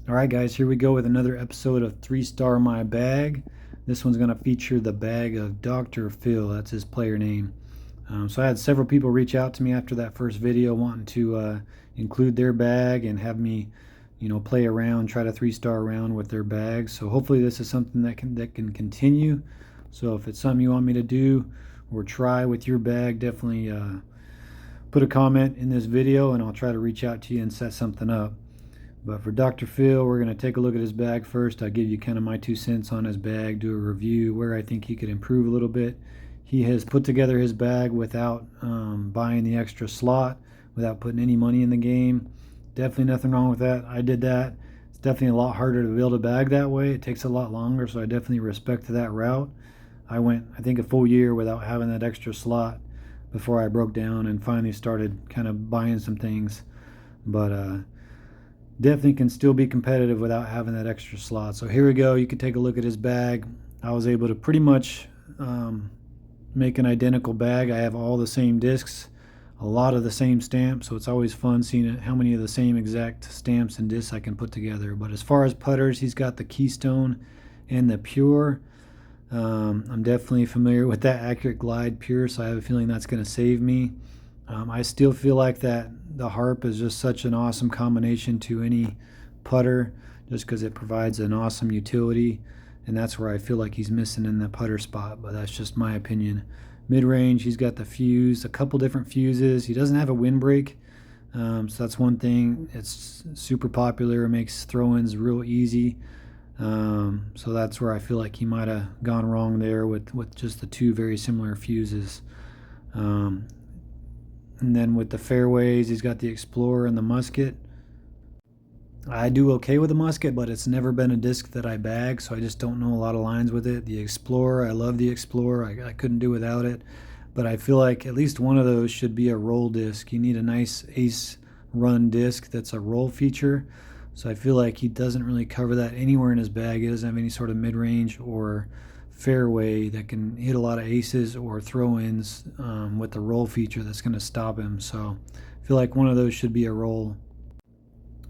Alright guys, here we go with another episode of 3-Star My Bag. This one's going to feature the bag of Drphil, that's his player name. So I had several people reach out to me after that first video wanting to include their bag and have me, play around, try to 3-star around with their bags. So hopefully this is something that can continue. So if it's something you want me to do or try with your bag, definitely put a comment in this video and I'll try to reach out to you and set something up. But for Drphil, we're going to take a look at his bag first. I'll give you kind of my 2 cents on his bag, do a review where I think he could improve a little bit. He has put together his bag without buying the extra slot, without putting any money in the game. Definitely nothing wrong with that. I did that. It's definitely a lot harder to build a bag that way. It takes a lot longer, so I definitely respect that route. I went, I think, a full year without having that extra slot before I broke down and finally started kind of buying some things. But definitely can still be competitive without having that extra slot. So here we go. You can take a look at his bag. I was able to pretty much make an identical bag. I have all the same discs, a lot of the same stamps, so it's always fun seeing how many of the same exact stamps and discs I can put together. But as far as putters, he's got the Keystone and the Pure. I'm definitely familiar with that Accurate Glide Pure, so I have a feeling that's going to save me. I still feel like that the Harp is just such an awesome combination to any putter, just because it provides an awesome utility, and that's where I feel like he's missing in the putter spot, but that's just my opinion. Mid-range, he's got the fuse, a couple different fuses. He doesn't have a windbreak, so that's one thing. It's super popular. It makes throw-ins real easy. So that's where I feel like he might have gone wrong there with just the two very similar fuses. And then with the fairways, he's got the Explorer and the Musket. I do okay with the Musket, but it's never been a disc that I bag, so I just don't know a lot of lines with it. The Explorer, I love the Explorer. I couldn't do without it. But I feel like at least one of those should be a roll disc. You need a nice ace run disc that's a roll feature. So I feel like he doesn't really cover that anywhere in his bag. He doesn't have any sort of mid-range or fairway that can hit a lot of aces or throw-ins with the roll feature that's going to stop him. So I feel like one of those should be a roll.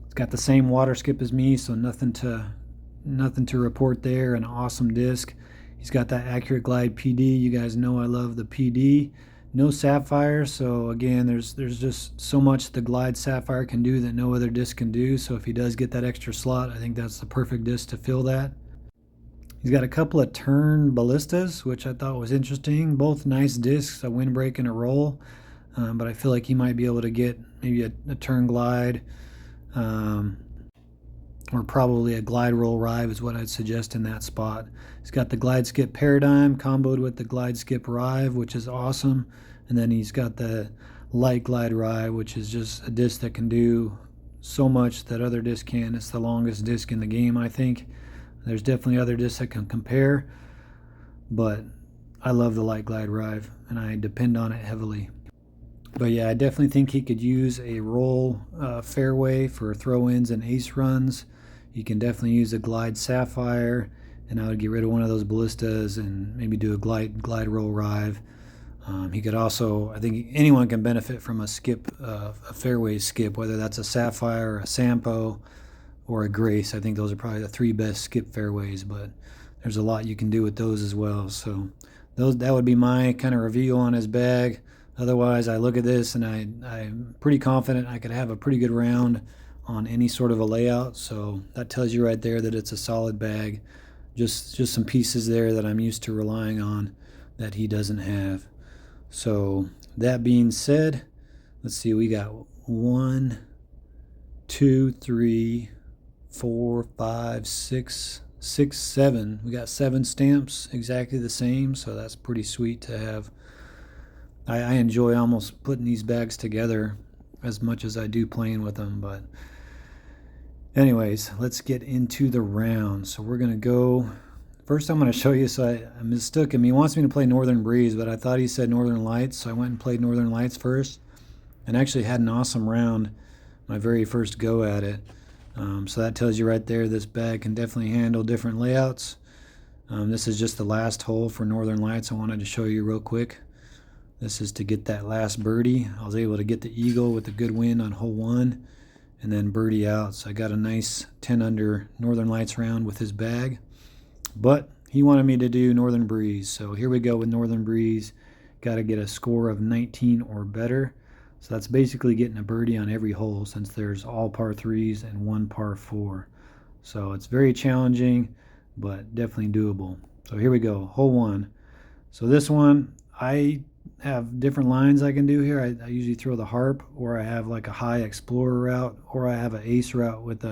It's got the same water skip as me, so nothing to report there. An awesome disc. He's got that Accurate Glide PD. You guys know I love the PD. No Sapphire, so again, there's just so much the Glide Sapphire can do that no other disc can do. So if he does get that extra slot, I think that's the perfect disc to fill that. He's got a couple of turn ballistas, which I thought was interesting. Both nice discs, a windbreak and a roll. But I feel like he might be able to get maybe a turn glide, or probably a glide roll rive is what I'd suggest in that spot. He's got the glide skip paradigm comboed with the glide skip rive, which is awesome. And then he's got the light glide rive, which is just a disc that can do so much that other discs can. It's the longest disc in the game, I think. There's definitely other discs that can compare, but I love the light glide rive and I depend on it heavily. But yeah, I definitely think he could use a roll fairway for throw-ins and ace runs. You can definitely use a glide sapphire, and I would get rid of one of those ballistas and maybe do a glide roll rive. He could also, I think anyone can benefit from a skip, a fairway skip, whether that's a sapphire, a Sampo, or a Grace. I think those are probably the 3 best skip fairways, but there's a lot you can do with those as well. So that would be my kind of review on his bag. Otherwise, I look at this and I'm pretty confident I could have a pretty good round on any sort of a layout. So that tells you right there that it's a solid bag. Just some pieces there that I'm used to relying on that he doesn't have. So that being said, let's see, we got 1, 2, 3, 4, 5, 6, 7. We got 7 stamps exactly the same, so that's pretty sweet to have. I enjoy almost putting these bags together as much as I do playing with them. But anyways, let's get into the round. So we're gonna go first. I'm gonna show you. So I mistook him. He wants me to play Northern Breeze, but I thought he said Northern Lights, so I went and played Northern Lights first and actually had an awesome round my very first go at it. So that tells you right there this bag can definitely handle different layouts. This is just the last hole for Northern Lights I wanted to show you real quick. This is to get that last birdie. I was able to get the eagle with a good win on hole 1, and then birdie out. So I got a nice 10 under Northern Lights round with his bag. But he wanted me to do Northern Breeze. So here we go with Northern Breeze. Got to get a score of 19 or better. So that's basically getting a birdie on every hole, since there's all par 3s and one par 4. So it's very challenging, but definitely doable. So here we go, hole 1. So this one, I have different lines I can do here. I usually throw the harp, or I have like a high explorer route, or I have an ace route with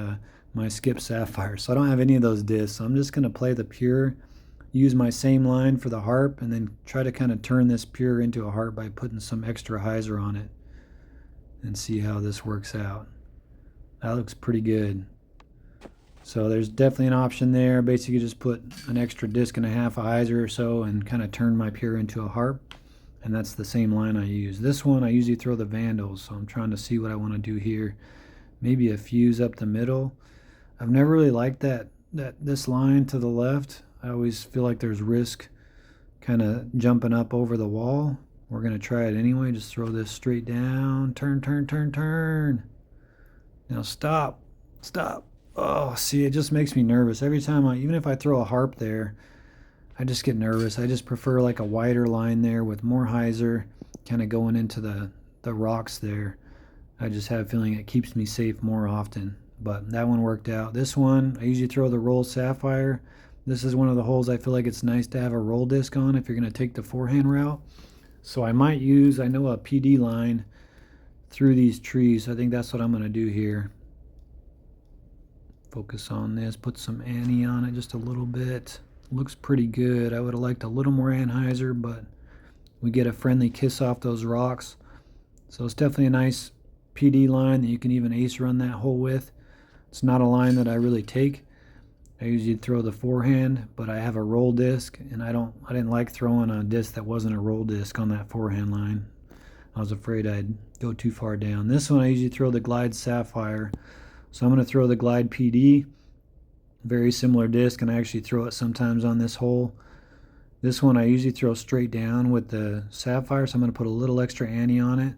my skip sapphire. So I don't have any of those discs. So I'm just going to play the pure, use my same line for the harp, and then try to kind of turn this pure into a harp by putting some extra hyzer on it, and see how this works out. That looks pretty good. So there's definitely an option there. Basically just put an extra disc and a half of hyzer or so and kind of turn my pure into a harp. And that's the same line I use. This one I usually throw the Vandals, so I'm trying to see what I want to do here. Maybe a fuse up the middle. I've never really liked this line to the left. I always feel like there's risk kind of jumping up over the wall. We're going to try it anyway. Just throw this straight down. Turn, turn, turn, turn. Now stop. Stop. Oh, see, it just makes me nervous. Every time even if I throw a harp there, I just get nervous. I just prefer like a wider line there with more hyzer kind of going into the rocks there. I just have a feeling it keeps me safe more often. But that one worked out. This one, I usually throw the roll sapphire. This is one of the holes I feel like it's nice to have a roll disc on if you're going to take the forehand route. So I might use, I know, a PD line through these trees. I think that's what I'm going to do here. Focus on this, put some Annie on it just a little bit. Looks pretty good. I would have liked a little more anhyzer, but we get a friendly kiss off those rocks. So it's definitely a nice PD line that you can even ace run that hole with. It's not a line that I really take. I usually throw the forehand, but I have a roll disc, and I didn't like throwing a disc that wasn't a roll disc on that forehand line. I was afraid I'd go too far down. This one I usually throw the Glide Sapphire. So I'm going to throw the Glide PD, very similar disc, and I actually throw it sometimes on this hole. This one I usually throw straight down with the Sapphire, so I'm going to put a little extra Annie on it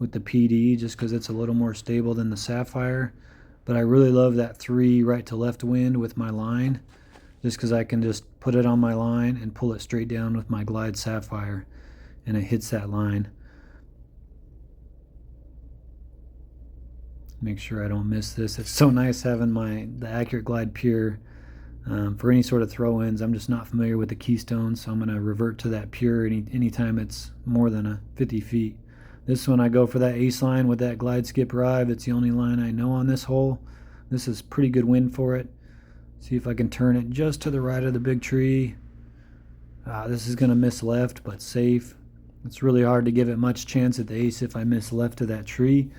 with the PD just because it's a little more stable than the Sapphire. But I really love that 3 right to left wind with my line, just because I can just put it on my line and pull it straight down with my Glide Sapphire, and it hits that line. Make sure I don't miss this. It's so nice having the Accurate Glide Pure for any sort of throw-ins. I'm just not familiar with the keystone, so I'm going to revert to that pure anytime it's more than 50 feet. This one I go for that ace line with that Glide Skip Rive. It's the only line I know on this hole. This is pretty good wind for it. See if I can turn it just to the right of the big tree. This is going to miss left, but safe. It's really hard to give it much chance at the ace if I miss left of that tree.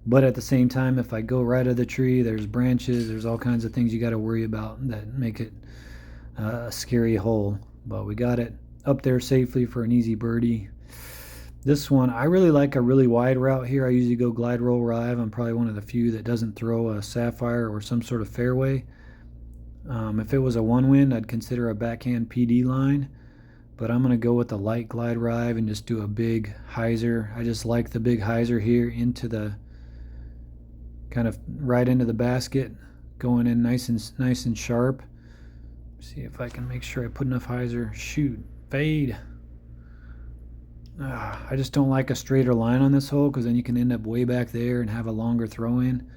But at the same time, if I go right of the tree, there's branches, there's all kinds of things you got to worry about that make it a scary hole. But we got it up there safely for an easy birdie. This one, I really like a really wide route here. I usually go Glide Roll Rive. I'm probably one of the few that doesn't throw a Sapphire or some sort of fairway. If it was a one wind, I'd consider a backhand PD line. But I'm going to go with the light Glide Rive and just do a big hyzer. I just like the big hyzer here into the kind of right into the basket, going in nice and sharp. See if I can make sure I put enough hyzer. Shoot, fade. I just don't like a straighter line on this hole, because then you can end up way back there and have a longer throw in.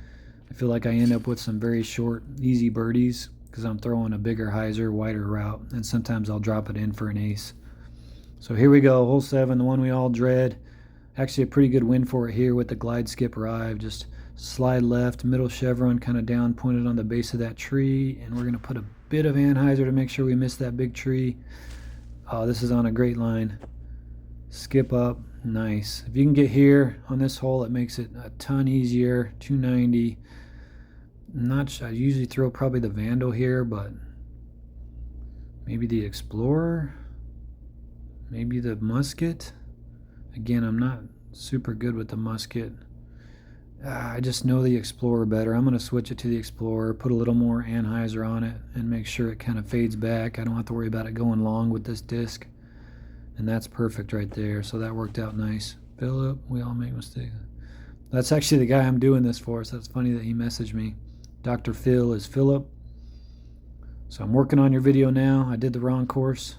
I feel like I end up with some very short, easy birdies because I'm throwing a bigger hyzer, wider route, and sometimes I'll drop it in for an ace. So here we go, hole 7, the one we all dread. Actually a pretty good wind for it here with the Glide Skip Rive. Just slide left, middle chevron, kind of down, pointed on the base of that tree, and we're going to put a bit of anhyzer to make sure we miss that big tree. Oh, this is on a great line. Skip up, nice. If you can get here on this hole, it makes it a ton easier. 290. I usually throw probably the Vandal here, but maybe the Explorer, maybe the Musket. Again, I'm not super good with the Musket. I just know the Explorer better. I'm going to switch it to the Explorer, put a little more anhyzer on it, and make sure it kind of fades back. I don't have to worry about it going long with this disc. And that's perfect right there. So that worked out nice. Philip, we all make mistakes. That's actually the guy I'm doing this for, so it's funny that he messaged me. Drphil is Philip. So I'm working on your video now. I did the wrong course.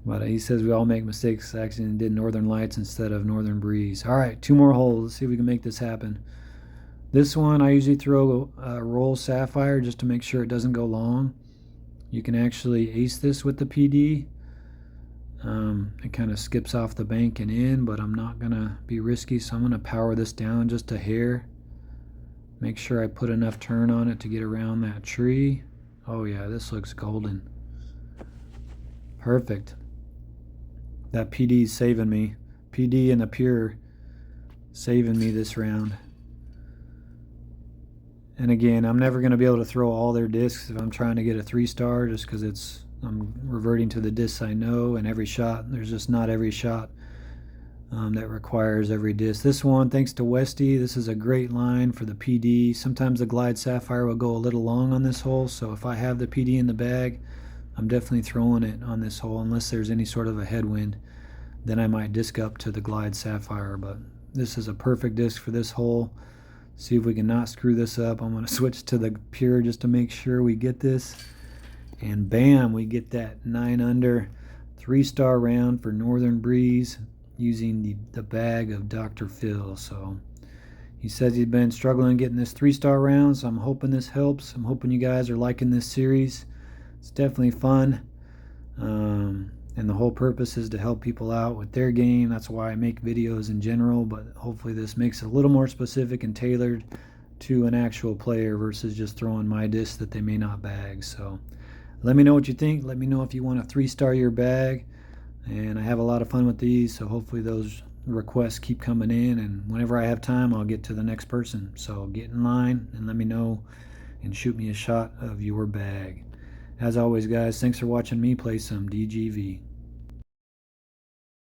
But he says we all make mistakes. I actually did Northern Lights instead of Northern Breeze. All right, 2 more holes. Let's see if we can make this happen. This one, I usually throw a roll sapphire just to make sure it doesn't go long. You can actually ace this with the PD. It kind of skips off the bank and in, but I'm not going to be risky, so I'm going to power this down just a hair. Make sure I put enough turn on it to get around that tree. Oh yeah, this looks golden. Perfect. That PD's saving me. PD and the pure saving me this round. And again, I'm never going to be able to throw all their discs if I'm trying to get a 3-star, just because I'm reverting to the discs I know, and every shot, there's just not every shot that requires every disc. This one, thanks to Westy, this is a great line for the PD. Sometimes the Glide Sapphire will go a little long on this hole, so if I have the PD in the bag, I'm definitely throwing it on this hole unless there's any sort of a headwind. Then I might disc up to the Glide Sapphire, but this is a perfect disc for this hole. See if we can not screw this up. I'm going to switch to the pure just to make sure we get this. And bam, we get that 9 under 3-star round for Northern Breeze using the bag of Drphil. So he says he's been struggling getting this 3-star round, so I'm hoping this helps. I'm hoping you guys are liking this series. It's definitely fun, and the whole purpose is to help people out with their game. That's why I make videos in general, but hopefully this makes it a little more specific and tailored to an actual player versus just throwing my discs that they may not bag. So let me know what you think. Let me know if you want to 3-star your bag, and I have a lot of fun with these, so hopefully those requests keep coming in, and whenever I have time I'll get to the next person. So get in line and let me know and shoot me a shot of your bag. As always, guys, thanks for watching me play some DGV.